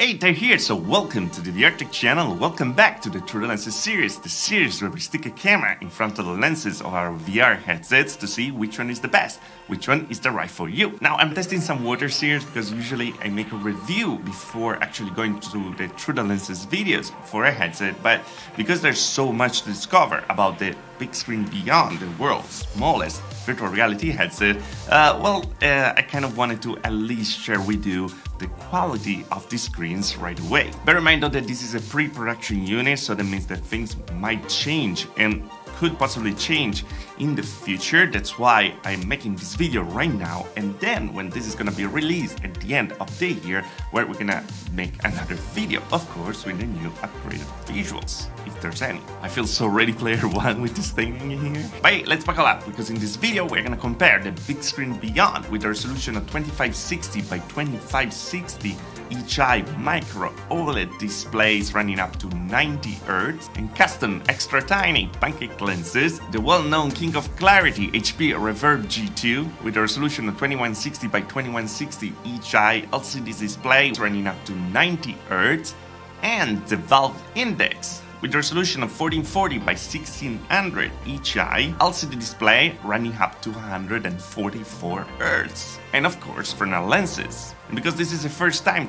Hey, they're here, so welcome to the Hjerde channel, welcome back to the Through the Lenses series, the series where we stick a camera in front of the lenses of our VR headsets to see which one is the best, which one is the right for you. Now, I'm testing some water series because usually I make a review before actually going to the Through the Lenses videos for a headset, but because there's so much to discover about the Bigscreen Beyond, the world's smallest virtual reality headset, I kind of wanted to at least share with you the quality of the screens right away. Bear in mind though that this is a pre-production unit, so that means that things might change and could possibly change in the future. That's why I'm making this video right now, and then when this is gonna be released at the end of the year, where we're gonna make another video, of course, with the new upgraded visuals, if there's any. I feel so Ready Player One with this thing in here. But hey, let's buckle up, because in this video we're gonna compare the Bigscreen Beyond with a resolution of 2560 by 2560 each eye micro OLED displays running up to 90 Hz and custom extra tiny pancake lenses, the well-known king of clarity HP Reverb G2 with a resolution of 2160 by 2160 each eye LCD display running up to 90 Hz, and the Valve Index with a resolution of 1440 by 1600 each eye, LCD display running up to 144 Hz. And of course for now lenses. And because this is the first time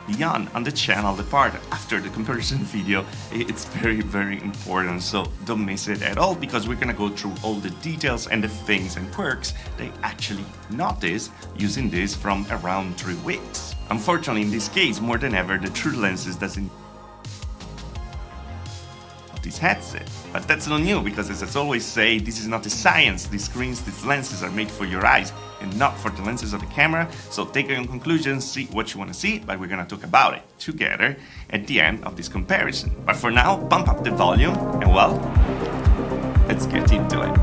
Beyond on the channel, the part after the comparison video, it's very important, so don't miss it at all, because we're gonna go through all the details and the things and quirks they actually noticed using this from around 3 weeks. Unfortunately, in this case, more than ever, the True Lenses doesn't this headset. But that's not new, because as I always say, this is not a science. These screens, these lenses are made for your eyes and not for the lenses of the camera. So take your own conclusions, see what you want to see, but we're gonna talk about it together at the end of this comparison. But for now, bump up the volume and well, let's get into it.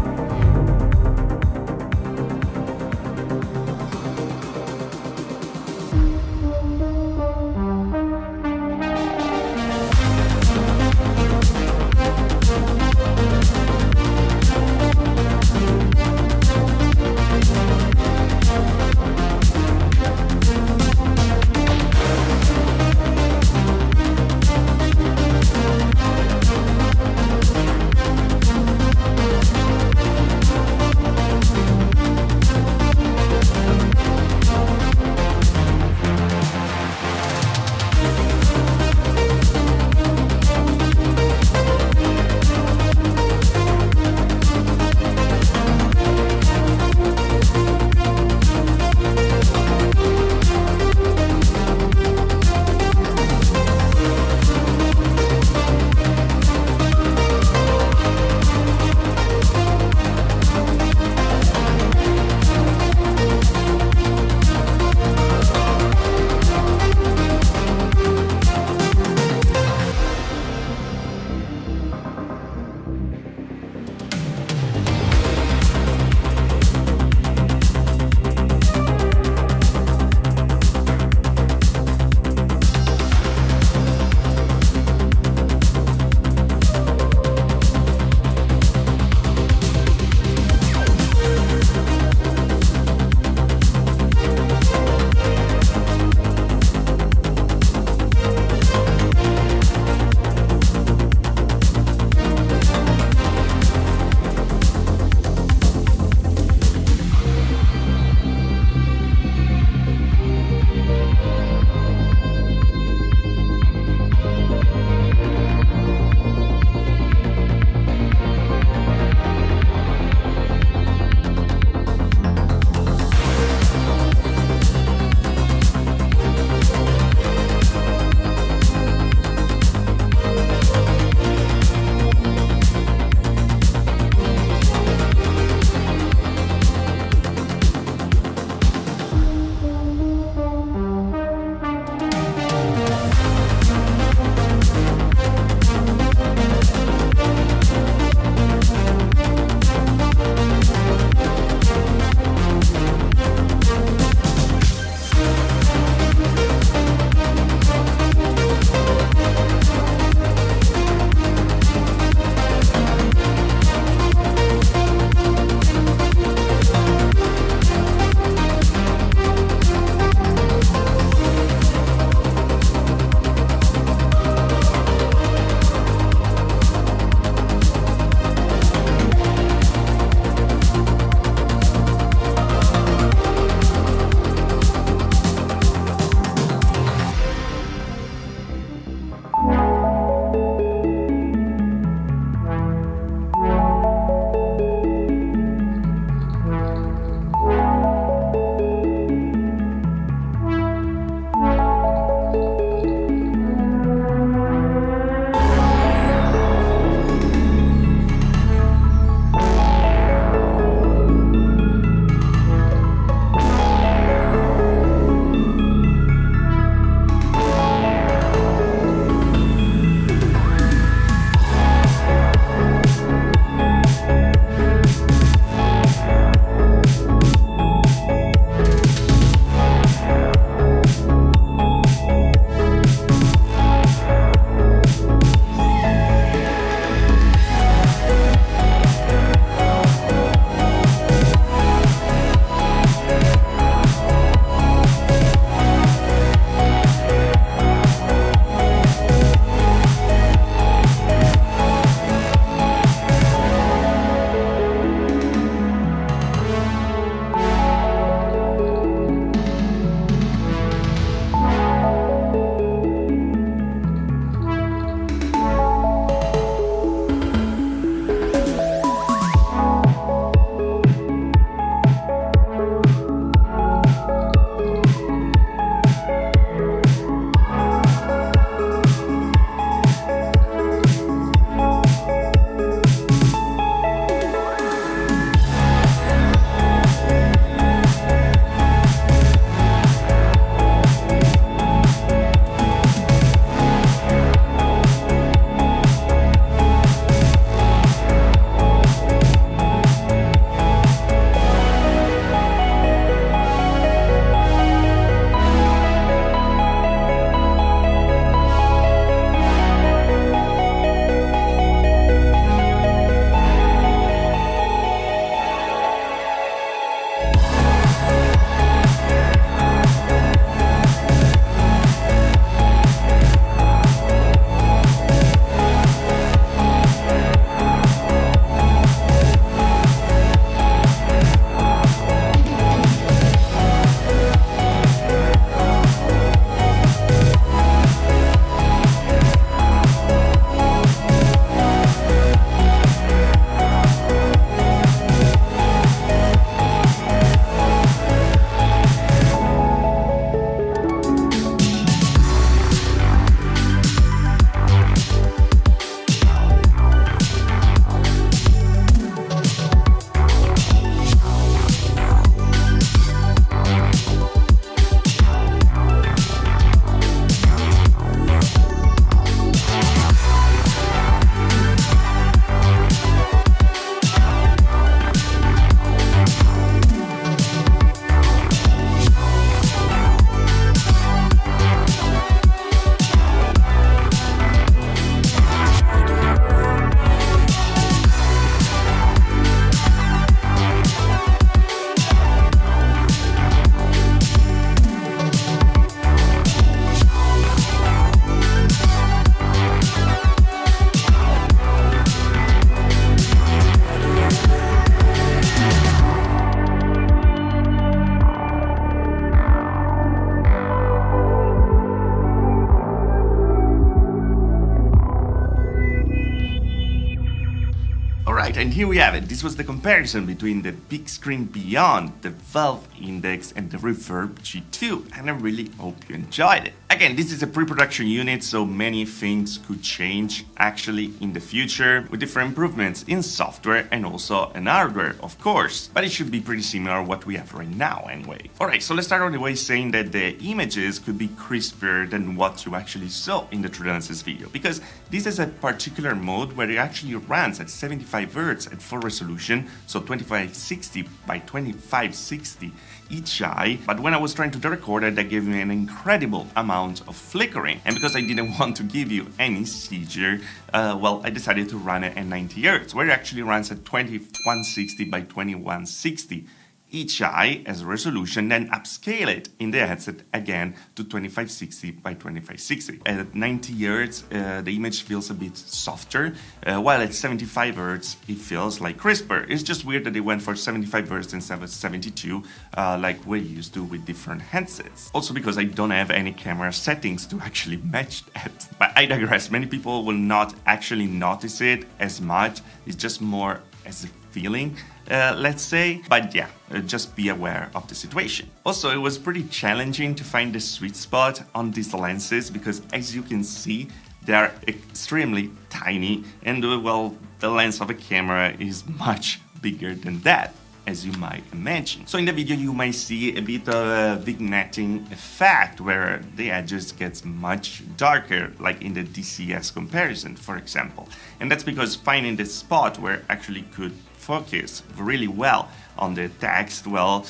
Alright, and here we have it. This was the comparison between the Bigscreen Beyond, the Valve Index, and the Reverb G2, and I really hope you enjoyed it. Again, this is a pre-production unit, so many things could change actually in the future with different improvements in software and also in hardware, of course. But it should be pretty similar to what we have right now anyway. Alright, so let's start on the way saying that the images could be crisper than what you actually saw in the True Lenses video, because this is a particular mode where it actually runs at 75 Hz at full resolution, so 2560 by 2560 each eye. But when I was trying to record it, that gave me an incredible amount of flickering, and because I didn't want to give you any seizure, well, I decided to run it at 90 Hz, where it actually runs at 2160 by 2160 each eye as a resolution, then upscale it in the headset again to 2560 by 2560. At 90 Hz, the image feels a bit softer, while at 75 Hz, it feels like crisper. It's just weird that they went for 75 Hz instead of 72, like we're used to with different headsets. Also because I don't have any camera settings to actually match that. But I digress, many people will not actually notice it as much, it's just more as a feeling, let's say, but yeah, just be aware of the situation. Also, it was pretty challenging to find the sweet spot on these lenses because, as you can see, they are extremely tiny, and well, the lens of a camera is much bigger than that, as you might imagine. So in the video you might see a bit of a vignetting effect where the edges get much darker, like in the DCS comparison, for example. And that's because finding the spot where actually could focus really well on the text, well,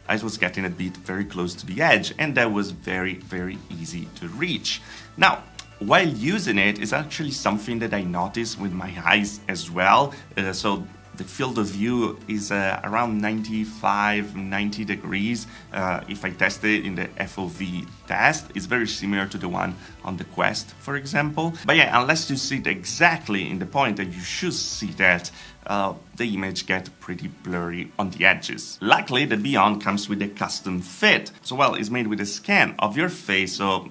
I was getting a bit very close to the edge, and that was very, very easy to reach. Now, while using it, it's actually something that I noticed with my eyes as well. So the field of view is around 90 degrees. If I test it in the FOV test, it's very similar to the one on the Quest, for example. But yeah, unless you see it exactly in the point that you should see that, the image gets pretty blurry on the edges. Luckily, the Beyond comes with a custom fit. So well, it's made with a scan of your face, so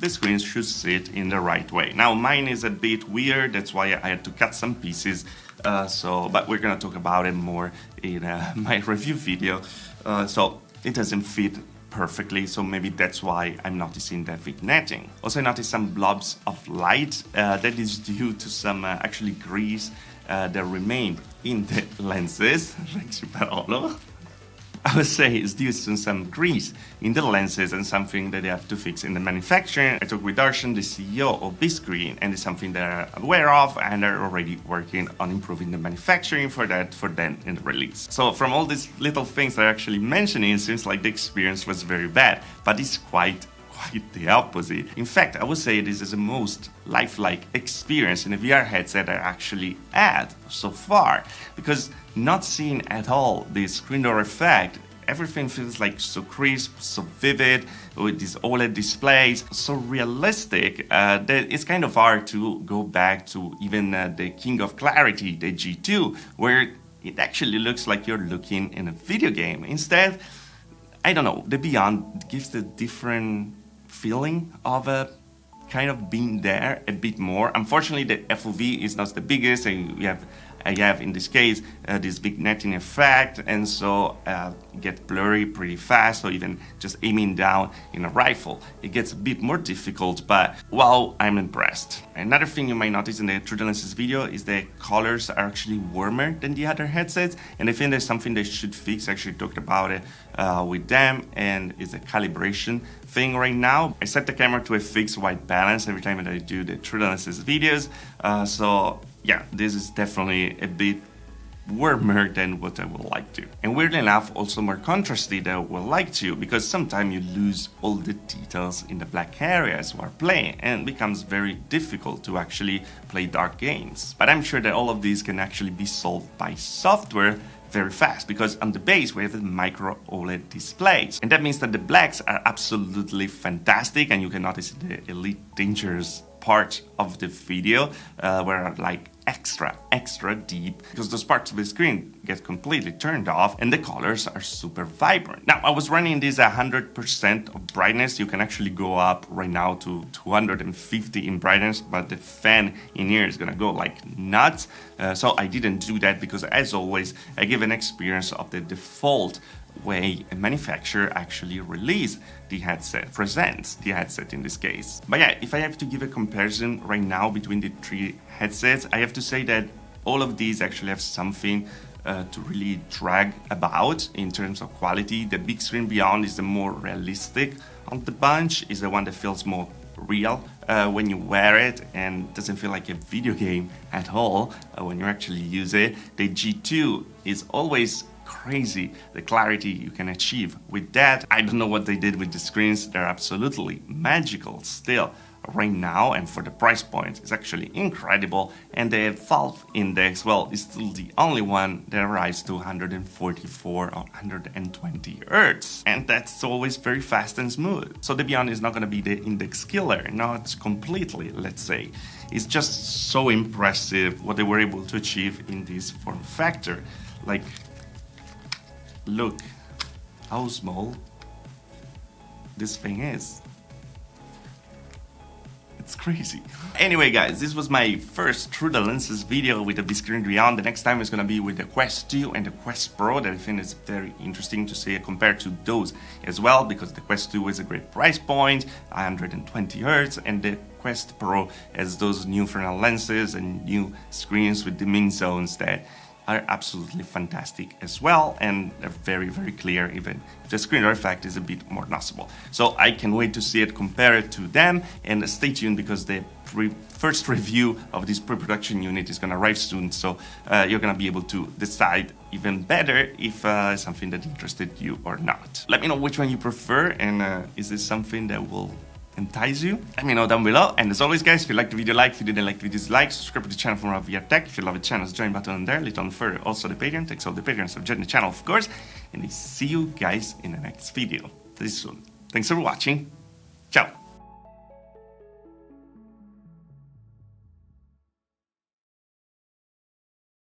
the screen should sit in the right way. Now, mine is a bit weird, that's why I had to cut some pieces. But we're gonna talk about it more in my review video. So it doesn't fit perfectly, so maybe that's why I'm noticing that vignetting. Also, I noticed some blobs of light that is due to some actually grease that remained in the lenses. I would say it's due to some grease in the lenses and something that they have to fix in the manufacturing. I talked with Darshan, the CEO of Bigscreen, and it's something they're aware of and are already working on improving the manufacturing for that for then in the release. So from all these little things they're actually mentioning, it seems like the experience was very bad, but it's quite the opposite. In fact, I would say this is the most lifelike experience in a VR headset I actually had so far, because not seeing at all the screen door effect, everything feels like so crisp, so vivid, with these OLED displays, so realistic that it's kind of hard to go back to even the king of clarity, the G2, where it actually looks like you're looking in a video game. Instead, I don't know, the Beyond gives the different feeling of a kind of being there a bit more. Unfortunately, the FOV is not the biggest, and I have in this case this vignetting effect, and so it gets blurry pretty fast. So even just aiming down in a rifle, it gets a bit more difficult, but wow, I'm impressed. Another thing you might notice in the True Lenses video is the colors are actually warmer than the other headsets, and I think there's something they should fix. I actually talked about it with them, and it's a calibration thing right now. I set the camera to a fixed white balance every time that I do the True Lenses videos, so yeah, this is definitely a bit warmer than what I would like to. And weirdly enough, also more contrasty than I would like to, because sometimes you lose all the details in the black areas while playing, and it becomes very difficult to actually play dark games. But I'm sure that all of these can actually be solved by software very fast, because on the base we have the micro OLED displays, and that means that the blacks are absolutely fantastic, and you can notice the Elite Dangerous part of the video where like extra deep because those parts of the screen get completely turned off and the colors are super vibrant. Now, I was running this 100% of brightness. You can actually go up right now to 250 in brightness, but the fan in here is gonna go like nuts. So I didn't do that because, as always, I give an experience of the default way a manufacturer actually release the headset, presents the headset in this case. But yeah, if I have to give a comparison right now between the three headsets, I have to say that all of these actually have something to really brag about in terms of quality. The Bigscreen Beyond is the more realistic of the bunch, is the one that feels more real when you wear it and doesn't feel like a video game at all when you actually use it. The G2 is always crazy, the clarity you can achieve with that. I don't know what they did with the screens. They're absolutely magical still right now, and for the price point it's actually incredible. And the Valve index, well, is still the only one that arrives to 144 or 120 Hz, and that's always very fast and smooth. So the Beyond is not going to be the index killer, not completely, let's say. It's just so impressive what they were able to achieve in this form factor. Like, look how small this thing is. It's crazy. Anyway guys, this was my first Through the Lenses video with the Bigscreen Beyond. The next time is gonna be with the Quest 2 and the Quest Pro, that I think is very interesting to see compared to those as well, because the Quest 2 is a great price point, 120 Hz, and the Quest Pro has those new frontal lenses and new screens with dimming zones that are absolutely fantastic as well, and they're very clear, even if the screen effect is a bit more noticeable. So I can wait to see it, compare it to them, and stay tuned because the first review of this pre-production unit is gonna arrive soon, so you're gonna be able to decide even better if something that interested you or not. Let me know which one you prefer, and is this something that will entice you? Let me know down below. And as always guys, if you liked the video, like. If you didn't like the video, dislike. Subscribe to the channel for more VR tech. If you love the channel, there's a join button on there. Little on further, also the Patreon. Thanks all the Patreons for joining the channel, of course. And I see you guys in the next video very soon. Thanks for watching. Ciao.